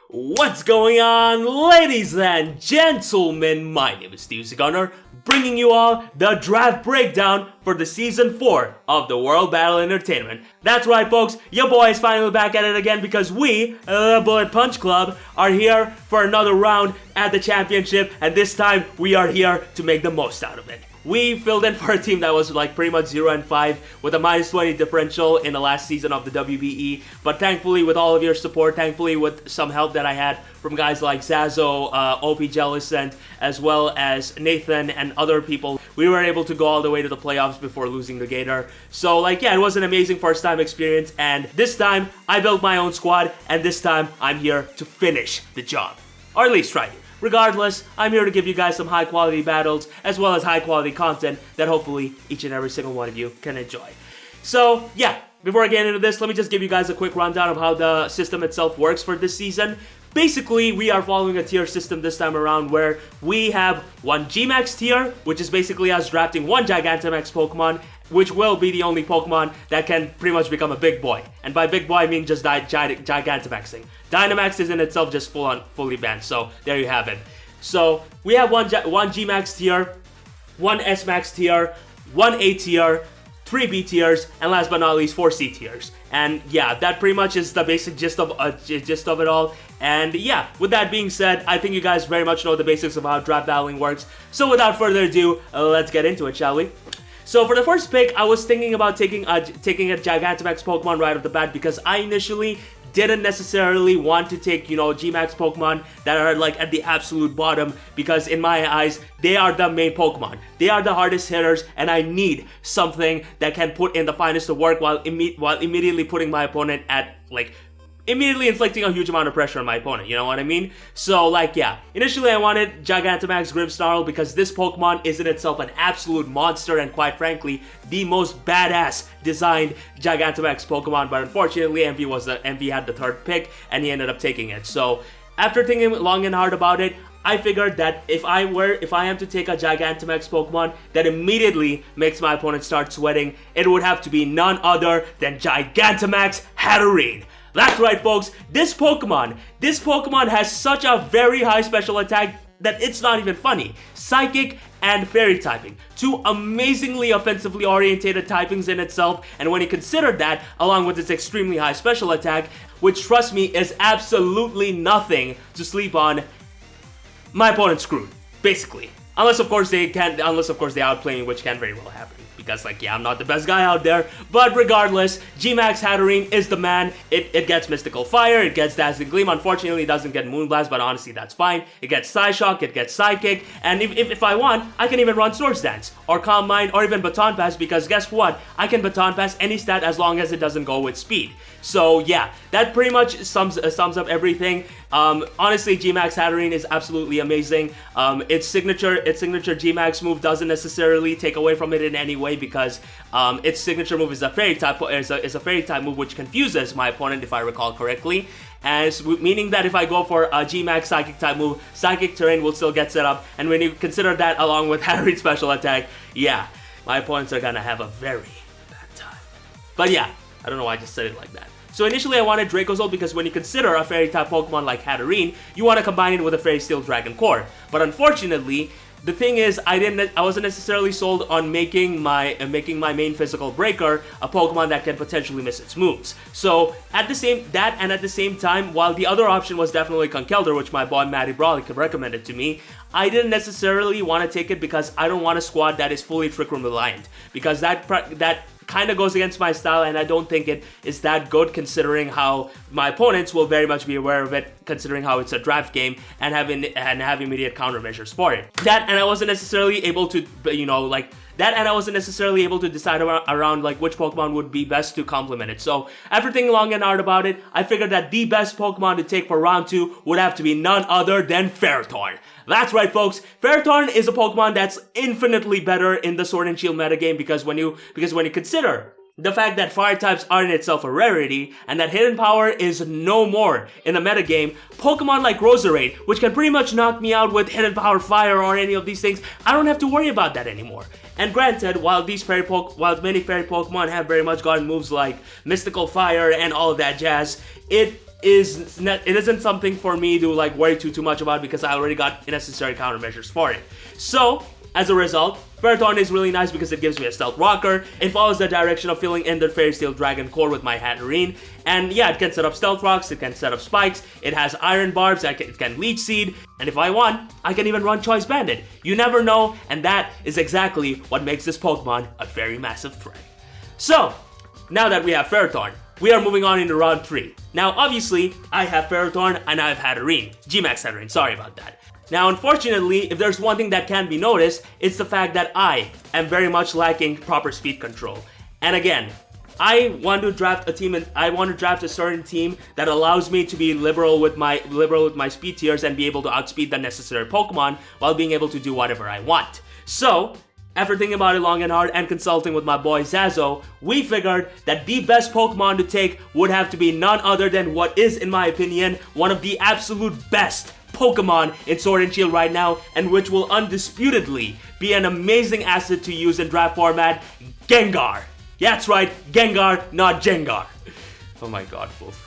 What's going on, ladies and gentlemen? My name is TheUzigunner, bringing you all the draft breakdown for the Season 4 of the World Battle Entertainment. That's right, folks, your boy is finally back at it again because we, the Bullet Punch Club, are here for another round at the championship, and this time we are here to make the most out of it. We filled in for a team that was like pretty much 0-5 with a -20 differential in the last season of the WBE, but thankfully with all of your support, thankfully with some help that I had from guys like Zazo, OP Jellicent, as well as Nathan and other people, we were able to go all the way to the playoffs before losing the Gator. So like, yeah, it was an amazing first time experience, and this time I built my own squad, and this time I'm here to finish the job, or at least try to. Regardless, I'm here to give you guys some high quality battles as well as high quality content that hopefully each and every single one of you can enjoy. So yeah, before I get into this, let me just give you guys a quick rundown of how the system itself works for this season. Basically, we are following a tier system this time around where we have one Gmax tier, which is basically us drafting one Gigantamax Pokemon, which will be the only Pokemon that can pretty much become a big boy. And by big boy, I mean just Gigantamaxing. Dynamax is in itself just fully banned, so there you have it. So we have one Gmax tier, one S-Max tier, one A tier, 3 B tiers, and last but not least 4 C tiers. And yeah, that pretty much is the basic gist of it all. And yeah, with that being said, I think you guys very much know the basics of how draft battling works. So without further ado, let's get into it, shall we? So for the first pick, I was thinking about taking a Gigantamax Pokemon right off the bat because I initially didn't necessarily want to take, you know, Gmax Pokemon that are like at the absolute bottom because in my eyes, they are the main Pokemon. They are the hardest hitters, and I need something that can put in the finest of work while immediately putting my opponent at, like, immediately inflicting a huge amount of pressure on my opponent, you know what I mean? So, like, yeah, initially I wanted Gigantamax Grimmsnarl because this Pokemon is in itself an absolute monster and, quite frankly, the most badass designed Gigantamax Pokemon, but unfortunately Envy had the third pick and he ended up taking it. So, after thinking long and hard about it, I figured that if I am to take a Gigantamax Pokemon that immediately makes my opponent start sweating, it would have to be none other than Gigantamax Hatterene. That's right, folks, this Pokemon has such a very high special attack that it's not even funny. Psychic and Fairy typing, two amazingly offensively orientated typings in itself, and when you consider that, along with its extremely high special attack, which, trust me, is absolutely nothing to sleep on, my opponent's screwed, basically. Unless of course they outplay me, which can very well happen. Because, like, yeah, I'm not the best guy out there. But regardless, Gmax Hatterene is the man. It gets Mystical Fire, it gets Dazzling Gleam. Unfortunately, it doesn't get Moonblast, but honestly, that's fine. It gets Psyshock, it gets Psychic, and if I want, I can even run Swords Dance, or Calm Mind, or even Baton Pass, because guess what? I can Baton Pass any stat as long as it doesn't go with speed. So yeah, that pretty much sums up everything. Honestly, Gmax Hatterene is absolutely amazing. Its signature Gmax move doesn't necessarily take away from it in any way because its signature move is a Fairy type move, which confuses my opponent if I recall correctly. And meaning that if I go for a Gmax Psychic type move, Psychic Terrain will still get set up. And when you consider that along with Hatterene's special attack, yeah, my opponents are gonna have a very bad time. But yeah, I don't know why I just said it like that. So initially I wanted Dracozolt because when you consider a Fairy type Pokemon like Hatterene, you want to combine it with a Fairy Steel Dragon Core. But unfortunately, the thing is, I wasn't necessarily sold on making my main physical breaker a Pokemon that can potentially miss its moves. So at the same time, while the other option was definitely Conkeldurr, which my boy Matty Brawley recommended to me, I didn't necessarily want to take it because I don't want a squad that is fully Trick Room reliant, because that kind of goes against my style, and I don't think it is that good considering how my opponents will very much be aware of it, considering how it's a draft game and have immediate countermeasures for it. That, and I wasn't necessarily able to, you know, like, I wasn't necessarily able to decide around like which Pokemon would be best to complement it. So after thinking long and hard about it, I figured that the best Pokemon to take for round 2 would have to be none other than Ferrothorn. That's right, folks. Ferrothorn is a Pokemon that's infinitely better in the Sword and Shield metagame because when you consider the fact that fire types are in itself a rarity, and that hidden power is no more in the metagame, Pokemon like Roserade, which can pretty much knock me out with hidden power fire or any of these things, I don't have to worry about that anymore. And granted, while many fairy Pokemon have very much gotten moves like Mystical Fire and all of that jazz, it it isn't something for me to like worry too much about because I already got necessary countermeasures for it. So as a result, Ferrothorn is really nice because it gives me a stealth rocker. It follows the direction of filling in the Fairy Steel Dragon core with my Hatterene. And yeah, it can set up stealth rocks, it can set up spikes, it has iron barbs, it can leech seed, and if I want, I can even run Choice Bandit. You never know, and that is exactly what makes this Pokemon a very massive threat. So, now that we have Ferrothorn, we are moving on into round 3. Now, obviously, I have Ferrothorn and I have Hatterene. G-Max Hatterene, sorry about that. Now, unfortunately, if there's one thing that can be noticed, it's the fact that I am very much lacking proper speed control. And again, I want to draft a team, and I want to draft a certain team that allows me to be liberal with my speed tiers and be able to outspeed the necessary Pokemon while being able to do whatever I want. So, after thinking about it long and hard and consulting with my boy Zazo, we figured that the best Pokemon to take would have to be none other than what is, in my opinion, one of the absolute best Pokemon in Sword and Shield right now, and which will undisputedly be an amazing asset to use in draft format, Gengar. Yeah, that's right, Gengar, not Jengar. Oh my god, Wolf.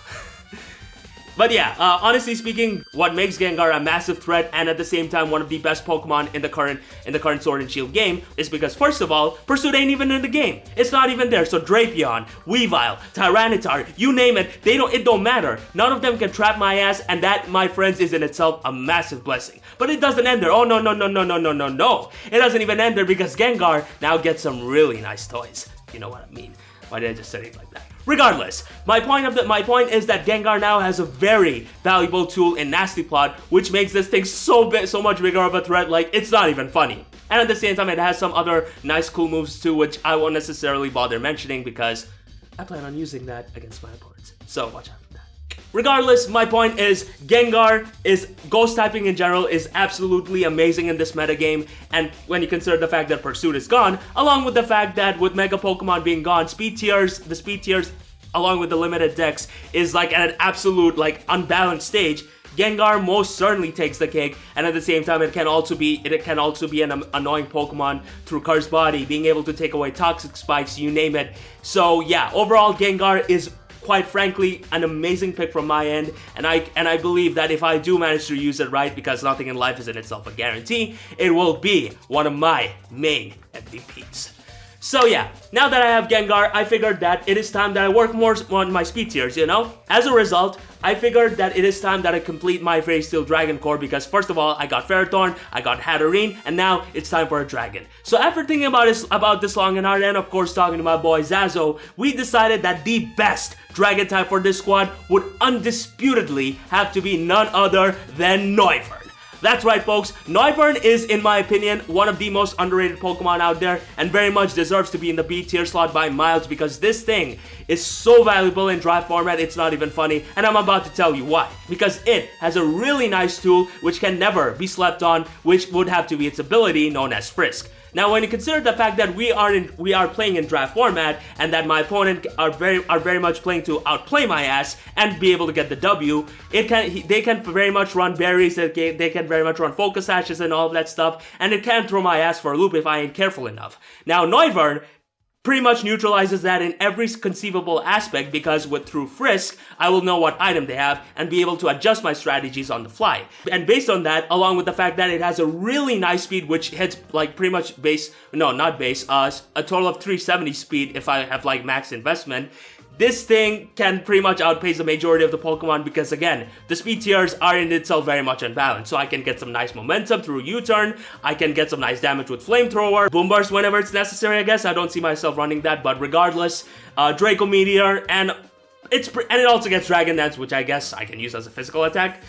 But yeah, honestly speaking, what makes Gengar a massive threat and at the same time one of the best Pokemon in the current Sword and Shield game is because, first of all, Pursuit ain't even in the game. It's not even there. So Drapion, Weavile, Tyranitar, you name it, it don't matter. None of them can trap my ass, and that, my friends, is in itself a massive blessing. But it doesn't end there. Oh no. It doesn't even end there because Gengar now gets some really nice toys. You know what I mean? Why did I just say it like that? Regardless, my point is that Gengar now has a very valuable tool in Nasty Plot, which makes this thing so much bigger of a threat, like it's not even funny. And at the same time, it has some other nice cool moves too, which I won't necessarily bother mentioning because I plan on using that against my opponents. So watch out for that. Regardless, my point is Ghost typing in general is absolutely amazing in this metagame, and when you consider the fact that Pursuit is gone, along with the fact that with Mega Pokemon being gone, the speed tiers along with the limited decks is like at an absolute like unbalanced stage, Gengar most certainly takes the cake, and at the same time it can also be an annoying Pokemon through Curse Body, being able to take away Toxic Spikes, you name it. So yeah, overall Gengar is quite frankly an amazing pick from my end, and I believe that if I do manage to use it right, because nothing in life is in itself a guarantee, it will be one of my main MVPs. So yeah, now that I have Gengar, I figured that it is time that I work more on my speed tiers, you know? As a result, I figured that it is time that I complete my Fairy Steel Dragon core because first of all, I got Ferrothorn, I got Hatterene, and now it's time for a dragon. So after thinking about this long and hard, and of course talking to my boy Zazo, we decided that the best dragon type for this squad would undisputedly have to be none other than NOIVERN. That's right, folks, NOIVERN is, in my opinion, one of the most underrated Pokemon out there and very much deserves to be in the B tier slot by miles because this thing is so valuable in draft format, it's not even funny, and I'm about to tell you why. Because it has a really nice tool which can never be slept on, which would have to be its ability known as Frisk. Now, when you consider the fact that we are playing in draft format and that my opponent are very much playing to outplay my ass and be able to get the W, they can very much run berries, they can very much run focus ashes and all of that stuff, and it can throw my ass for a loop if I ain't careful enough. Now, NOIVERN pretty much neutralizes that in every conceivable aspect because through Frisk, I will know what item they have and be able to adjust my strategies on the fly. And based on that, along with the fact that it has a really nice speed which hits like pretty much a total of 370 speed if I have like max investment, this thing can pretty much outpace the majority of the Pokemon because again, the speed tiers are in itself very much unbalanced. So I can get some nice momentum through U-turn, I can get some nice damage with Flamethrower, Boom Burst whenever it's necessary, I guess. I don't see myself running that, but regardless, Draco Meteor, and it also gets Dragon Dance, which I guess I can use as a physical attack,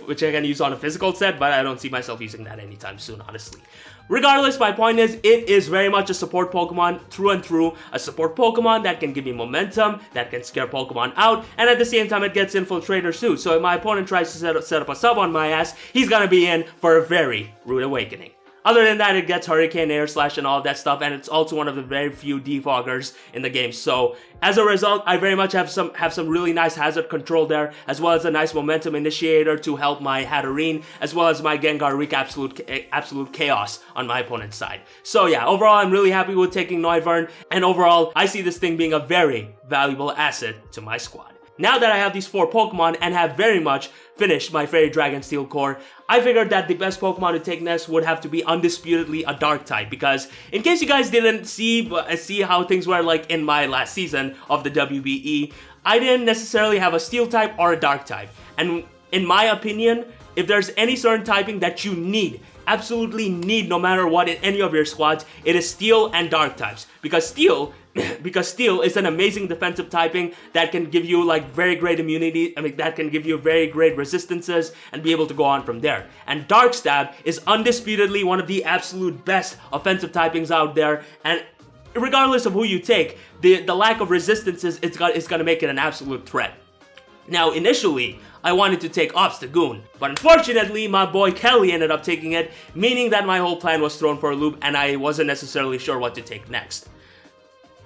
which I can use on a physical set, but I don't see myself using that anytime soon, honestly. Regardless, my point is, it is very much a support Pokemon through and through. A support Pokemon that can give me momentum, that can scare Pokemon out, and at the same time it gets infiltrators too. So if my opponent tries to set up a sub on my ass, he's gonna be in for a very rude awakening. Other than that, it gets Hurricane, Air Slash, and all of that stuff, and it's also one of the very few defoggers in the game. So, as a result, I very much have some really nice hazard control there, as well as a nice momentum initiator to help my Hatterene, as well as my Gengar wreak absolute chaos on my opponent's side. So yeah, overall, I'm really happy with taking NOIVERN, and overall, I see this thing being a very valuable asset to my squad. now that I have these 4 Pokemon and have very much finished my Fairy Dragon Steel core, I figured that the best Pokemon to take next would have to be undisputedly a Dark type, because in case you guys didn't see how things were like in my last season of the WBE, I didn't necessarily have a Steel type or a Dark type. And in my opinion, if there's any certain typing that you need, absolutely need no matter what in any of your squads, it is Steel and Dark types. Because Steel is an amazing defensive typing that can give you like very great immunity, that can give you very great resistances and be able to go on from there. And Dark Stab is undisputedly one of the absolute best offensive typings out there, and regardless of who you take, the lack of resistances is gonna make it an absolute threat. Now, initially, I wanted to take Obstagoon, but unfortunately, my boy Kelly ended up taking it, meaning that my whole plan was thrown for a loop and I wasn't necessarily sure what to take next.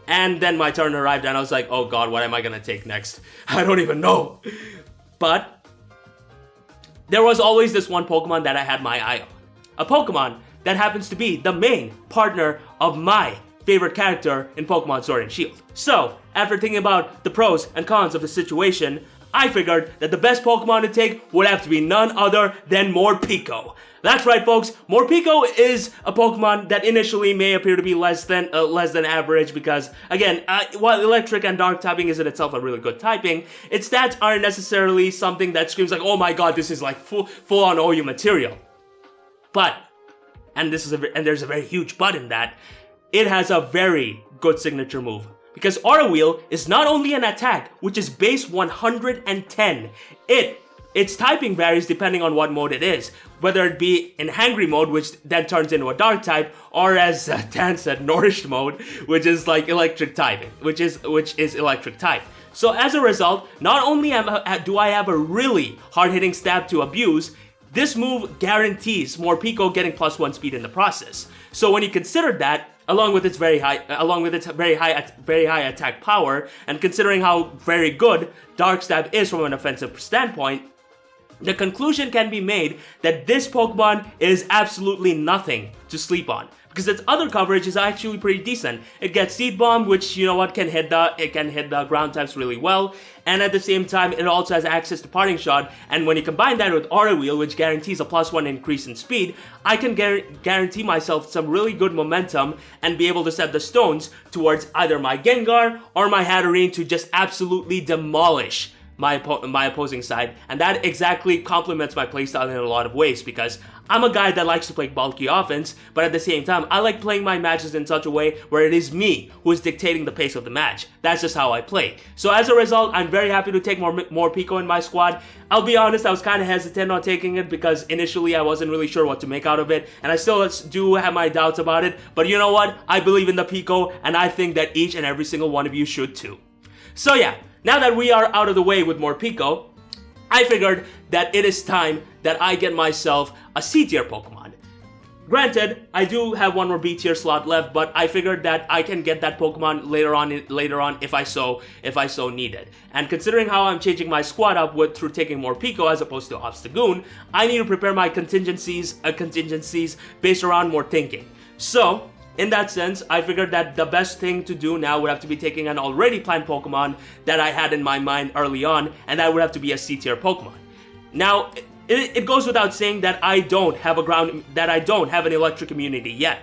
And then my turn arrived and I was like, oh god, what am I gonna take next? I don't even know. But there was always this one Pokemon that I had my eye on. A Pokemon that happens to be the main partner of my favorite character in Pokemon Sword and Shield. So, after thinking about the pros and cons of the situation, I figured that the best Pokemon to take would have to be none other than Morpeko. That's right, folks. Morpeko is a Pokemon that initially may appear to be less than average because, again, while Electric and Dark typing is in itself a really good typing, its stats aren't necessarily something that screams like, oh my god, this is like full-on OU material. But, and there's a very huge but in that, it has a very good signature move. Because Aura Wheel is not only an attack, which is base 110, its typing varies depending on what mode it is, whether it be in Hangry mode, which then turns into a Dark type, or as Dan said, Nourished mode, which is like Electric typing, which is Electric type. So as a result, not only do I have a really hard-hitting stab to abuse, this move guarantees Morpeko getting +1 speed in the process. So when you consider that, along with its very high attack power, and considering how very good Dark Stab is from an offensive standpoint, the conclusion can be made that this Pokemon is absolutely nothing to sleep on, because its other coverage is actually pretty decent. It gets Seed Bomb, which, you know what, can hit the ground types really well, and at the same time it also has access to Parting Shot, and when you combine that with Aura Wheel, which guarantees a +1 increase in speed, I can guarantee myself some really good momentum and be able to set the stones towards either my Gengar or my Hatterene to just absolutely demolish my opposing side, and that exactly complements my playstyle in a lot of ways, because I'm a guy that likes to play bulky offense, but at the same time, I like playing my matches in such a way where it is me who is dictating the pace of the match. That's just how I play. So as a result, I'm very happy to take Morpeko in my squad. I'll be honest, I was kind of hesitant on taking it because initially I wasn't really sure what to make out of it, and I still do have my doubts about it, but you know what? I believe in the Pico, and I think that each and every single one of you should too. So yeah, now that we are out of the way with Morpeko, I figured that it is time that I get myself a C-tier Pokemon. Granted, I do have one more B-tier slot left, but I figured that I can get that Pokemon later on if I so need it. And considering how I'm changing my squad up through taking Morpeko as opposed to Obstagoon, I need to prepare my contingencies based around more thinking. So, in that sense, I figured that the best thing to do now would have to be taking an already planned Pokemon that I had in my mind early on, and that would have to be a C-tier Pokemon. Now, it goes without saying that I don't have an electric immunity yet,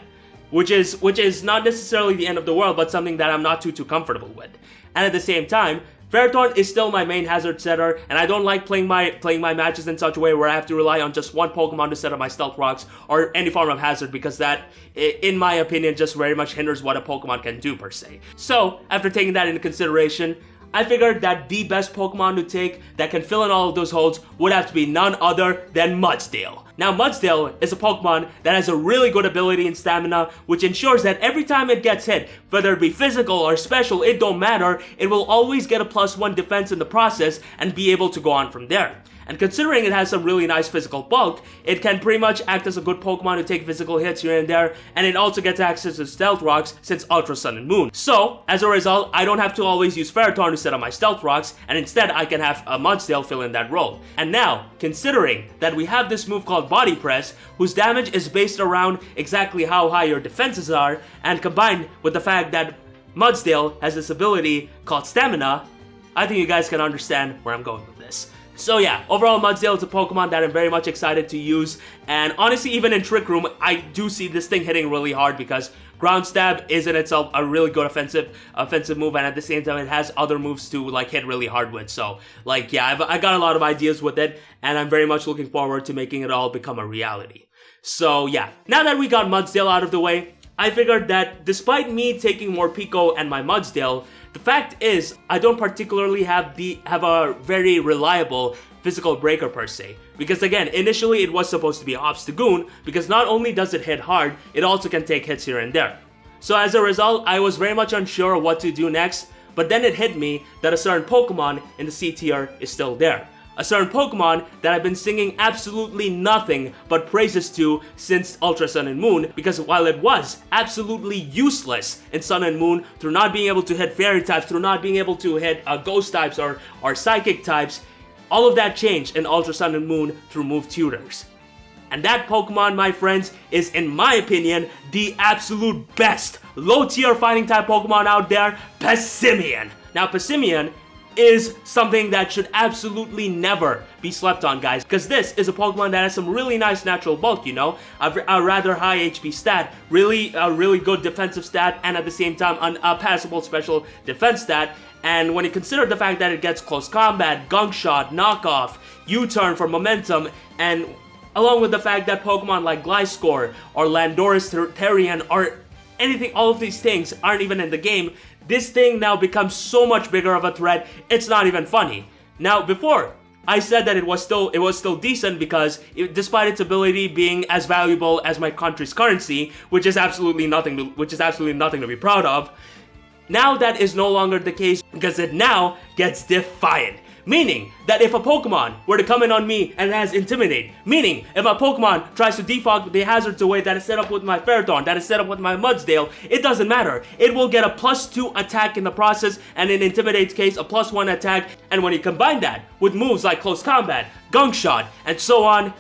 which is not necessarily the end of the world, but something that I'm not too comfortable with. And at the same time, Ferrothorn is still my main hazard setter, and I don't like playing my matches in such a way where I have to rely on just one Pokemon to set up my Stealth Rocks or any form of hazard, because that, in my opinion, just very much hinders what a Pokemon can do per se. So, after taking that into consideration, I figured that the best Pokemon to take that can fill in all of those holes would have to be none other than MUDSDALE. Now, MUDSDALE is a Pokemon that has a really good ability in stamina, which ensures that every time it gets hit, whether it be physical or special, it don't matter, it will always get a +1 defense in the process and be able to go on from there. And considering it has some really nice physical bulk, it can pretty much act as a good Pokemon to take physical hits here and there, and it also gets access to Stealth Rocks since Ultra Sun and Moon. So, as a result, I don't have to always use Ferrothorn to set up my Stealth Rocks, and instead I can have a MUDSDALE fill in that role. And now, considering that we have this move called Body Press, whose damage is based around exactly how high your defenses are, and combined with the fact that MUDSDALE has this ability called Stamina, I think you guys can understand where I'm going with this. So yeah, overall MUDSDALE is a Pokemon that I'm very much excited to use, and honestly even in Trick Room, I do see this thing hitting really hard because Ground Stab is in itself a really good offensive move, and at the same time it has other moves to like hit really hard with. So like yeah, I got a lot of ideas with it, and I'm very much looking forward to making it all become a reality. So yeah, now that we got MUDSDALE out of the way, I figured that despite me taking Morpeko and my MUDSDALE, the fact is, I don't particularly have a very reliable physical breaker per se. Because again, initially it was supposed to be Obstagoon, because not only does it hit hard, it also can take hits here and there. So as a result, I was very much unsure of what to do next, but then it hit me that a certain Pokemon in the C tier is still there. A certain Pokemon that I've been singing absolutely nothing but praises to since Ultra Sun and Moon, because while it was absolutely useless in Sun and Moon through not being able to hit Fairy types, through not being able to hit Ghost types or Psychic types, all of that changed in Ultra Sun and Moon through move tutors. And that Pokemon, my friends, is in my opinion the absolute best low tier fighting type Pokemon out there, Passimian. Now Passimian is something that should absolutely never be slept on, guys, because this is a Pokemon that has some really nice natural bulk, you know, a rather high HP stat, a really good defensive stat, and at the same time a passable special defense stat. And when you consider the fact that it gets close combat, gunk shot, knockoff, U-turn for momentum, and along with the fact that Pokemon like Gliscor or Landorus Therian or anything, all of these things aren't even in the game, this thing now becomes so much bigger of a threat, it's not even funny. Now, before, I said that it was still decent because despite its ability being as valuable as my country's currency, which is absolutely nothing to be proud of, now that is no longer the case because it now gets Defiant. Meaning that if a Pokemon were to come in on me and it has Intimidate, meaning if a Pokemon tries to defog the hazards away that is set up with my Ferrothorn, that is set up with my MUDSDALE, it doesn't matter. It will get a +2 attack in the process, and in Intimidate's case, a +1 attack, and when you combine that with moves like Close Combat, Gunk Shot, and so on,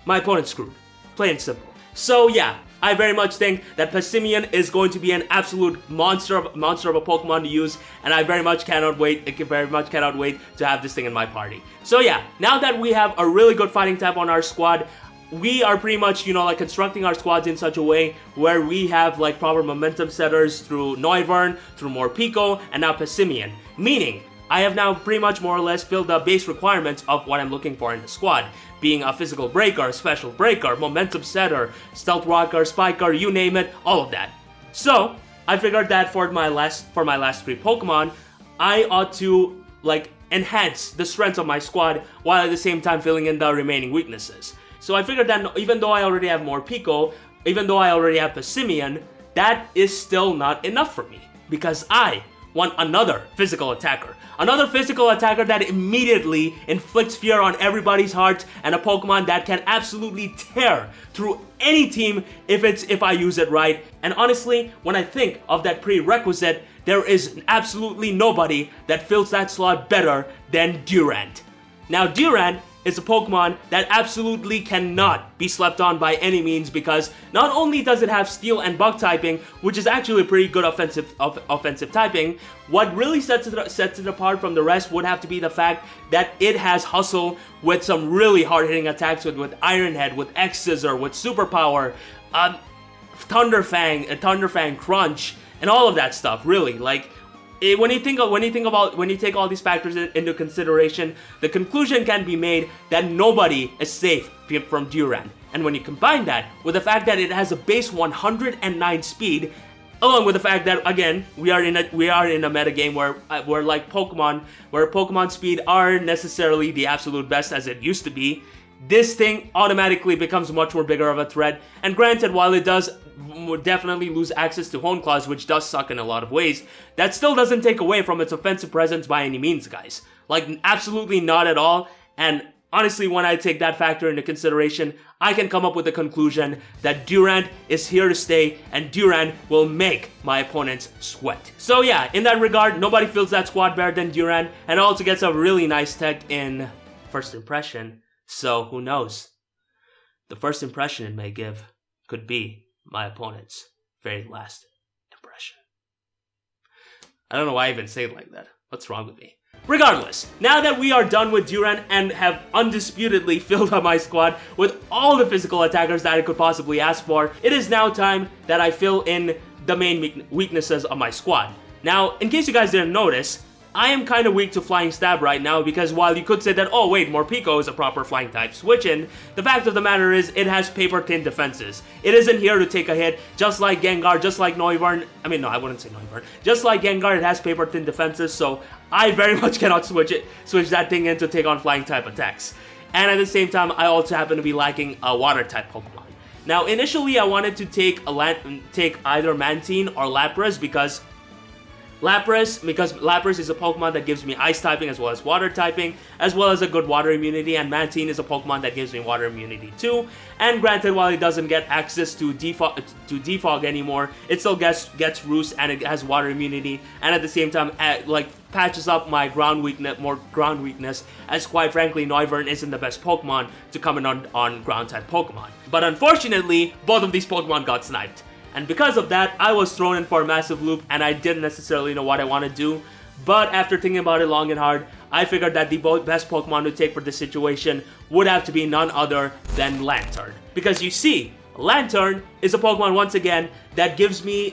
my opponent's screwed. Plain and simple. So yeah, I very much think that Passimian is going to be an absolute monster of a Pokemon to use, and I very much cannot wait to have this thing in my party. So yeah, now that we have a really good fighting type on our squad, we are pretty much, you know, like constructing our squads in such a way where we have like proper momentum setters through NOIVERN, through Morpeko, and now Passimian. Meaning, I have now pretty much more or less filled the base requirements of what I'm looking for in the squad, being a physical breaker, special breaker, momentum setter, stealth rocker, spiker, you name it, all of that. So, I figured that for my last 3 Pokemon, I ought to like enhance the strength of my squad while at the same time filling in the remaining weaknesses. So I figured that even though I already have Morpeko, even though I already have Passimian, that is still not enough for me because I want another physical attacker. Another physical attacker that immediately inflicts fear on everybody's hearts, and a Pokemon that can absolutely tear through any team if I use it right. And honestly, when I think of that prerequisite, there is absolutely nobody that fills that slot better than Durant. Now Durant is a Pokemon that absolutely cannot be slept on by any means because not only does it have Steel and Bug typing, which is actually a pretty good offensive typing, what really sets it apart from the rest would have to be the fact that it has Hustle with some really hard-hitting attacks with Iron Head, with X-Scissor, with Superpower, Thunderfang Crunch, and all of that stuff, really. Like, when you take all these factors into consideration, the conclusion can be made that nobody is safe from Durant. And when you combine that with the fact that it has a base 109 speed, along with the fact that again we are in a meta game where Pokemon speed aren't necessarily the absolute best as it used to be, this thing automatically becomes much more bigger of a threat. And granted, while it does definitely lose access to Hone Claws, which does suck in a lot of ways, that still doesn't take away from its offensive presence by any means, guys. Like, absolutely not at all. And honestly, when I take that factor into consideration, I can come up with the conclusion that Durant is here to stay, and Durant will make my opponents sweat. So yeah, in that regard, nobody feels that squad better than Durant, and also gets a really nice tech in First Impression. So who knows? The first impression it may give could be my opponent's very last impression. I don't know why I even say it like that. What's wrong with me? Regardless, now that we are done with Durant and have undisputedly filled up my squad with all the physical attackers that I could possibly ask for, it is now time that I fill in the main weaknesses of my squad. Now, in case you guys didn't notice, I am kind of weak to Flying Stab right now because while you could say that, oh wait, Morpeko is a proper flying type switch-in, the fact of the matter is it has paper thin defenses. It isn't here to take a hit, just like Gengar, just like NOIVERN. I mean, no, I wouldn't say NOIVERN. Just like Gengar, it has paper thin defenses, so I very much cannot switch that thing in to take on flying type attacks. And at the same time, I also happen to be lacking a water type Pokemon. Now, initially, I wanted to take either Mantine or Lapras because Lapras is a Pokemon that gives me Ice typing as well as Water typing, as well as a good Water immunity, and Mantine is a Pokemon that gives me Water immunity too. And granted, while it doesn't get access to Defog anymore, it still gets Roost and it has Water immunity, and at the same time, patches up my ground weakness, as quite frankly, NOIVERN isn't the best Pokemon to come in on ground type Pokemon. But unfortunately, both of these Pokemon got sniped. And because of that, I was thrown in for a massive loop and I didn't necessarily know what I want to do. But after thinking about it long and hard, I figured that the best Pokemon to take for this situation would have to be none other than Lanturn. Because you see, Lanturn is a Pokemon, once again, that gives me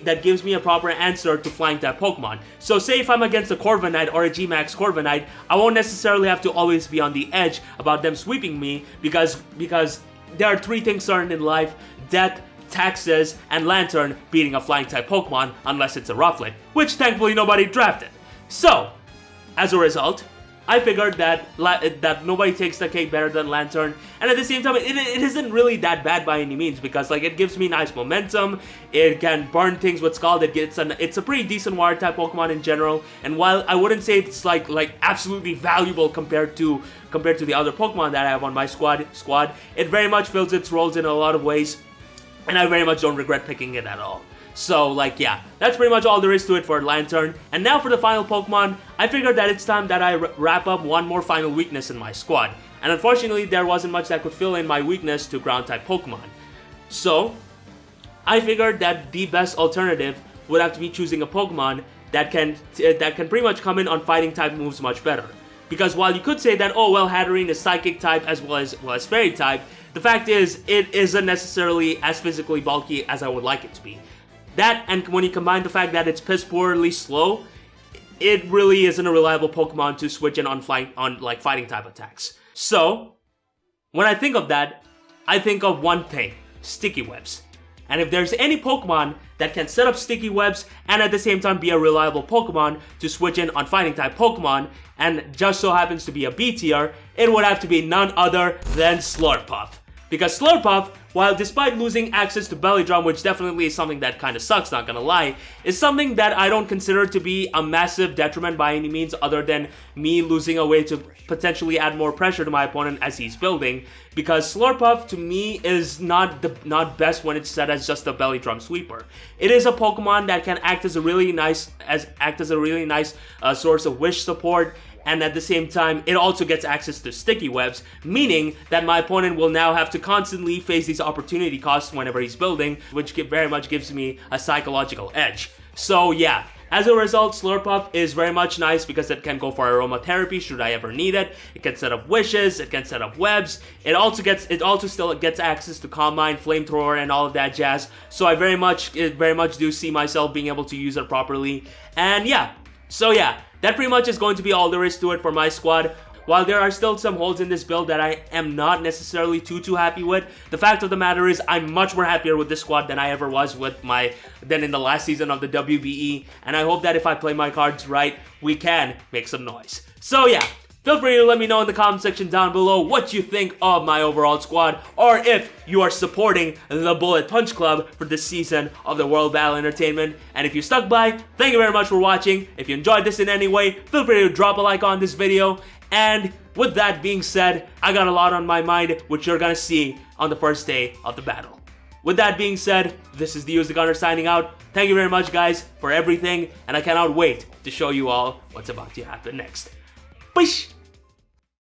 a proper answer to flying type Pokemon. So say if I'm against a Corviknight or a G-Max Corviknight, I won't necessarily have to always be on the edge about them sweeping me because there are three things certain in life: death, taxes, and Lanturn beating a flying type Pokemon unless it's a Rufflet, which thankfully nobody drafted. So, as a result, I figured that nobody takes the cake better than Lanturn, and at the same time, it isn't really that bad by any means because it gives me nice momentum. It can burn things with Scald. It's a pretty decent water type Pokemon in general, and while I wouldn't say it's like absolutely valuable compared to the other Pokemon that I have on my squad, it very much fills its roles in a lot of ways. And I very much don't regret picking it at all. So, yeah, that's pretty much all there is to it for Lanturn. And now for the final Pokemon, I figured that it's time that I wrap up one more final weakness in my squad. And unfortunately, there wasn't much that could fill in my weakness to ground-type Pokemon. So, I figured that the best alternative would have to be choosing a Pokemon that can pretty much come in on fighting-type moves much better. Because while you could say that, oh well, Hatterene is Psychic-type as well as Fairy-type, the fact is, it isn't necessarily as physically bulky as I would like it to be. That, and when you combine the fact that it's piss poorly slow, it really isn't a reliable Pokemon to switch in on fighting type attacks. So, when I think of that, I think of one thing: sticky webs. And if there's any Pokemon that can set up sticky webs and at the same time be a reliable Pokemon to switch in on fighting type Pokemon, and just so happens to be a B tier, it would have to be none other than SLURPUFF. Because SLURPUFF, while despite losing access to Belly Drum, which definitely is something that kind of sucks, not gonna lie, is something that I don't consider to be a massive detriment by any means, other than me losing a way to potentially add more pressure to my opponent as he's building. Because SLURPUFF to me is not best when it's set as just a Belly Drum sweeper. It is a Pokemon that can act as a really nice source of wish support. And at the same time, it also gets access to sticky webs, meaning that my opponent will now have to constantly face these opportunity costs whenever he's building, which very much gives me a psychological edge. So yeah, as a result, SLURPUFF is very much nice because it can go for aromatherapy should I ever need it. It can set up wishes, it can set up webs. It also still gets access to Calm Mind, Flamethrower, and all of that jazz. So I very much do see myself being able to use it properly. And yeah, so yeah. That pretty much is going to be all there is to it for my squad. While there are still some holes in this build that I am not necessarily too happy with, the fact of the matter is I'm much more happier with this squad than I ever was than in the last season of the WBE, and I hope that if I play my cards right, we can make some noise. So yeah, feel free to let me know in the comment section down below what you think of my overall squad, or if you are supporting the Bullet Punch Club for this season of the World Battle Entertainment. And if you stuck by, thank you very much for watching. If you enjoyed this in any way, feel free to drop a like on this video. And with that being said, I got a lot on my mind, which you're gonna see on the first day of the battle. With that being said, this is TheUzigunner signing out. Thank you very much, guys, for everything, and I cannot wait to show you all what's about to happen next. Peace!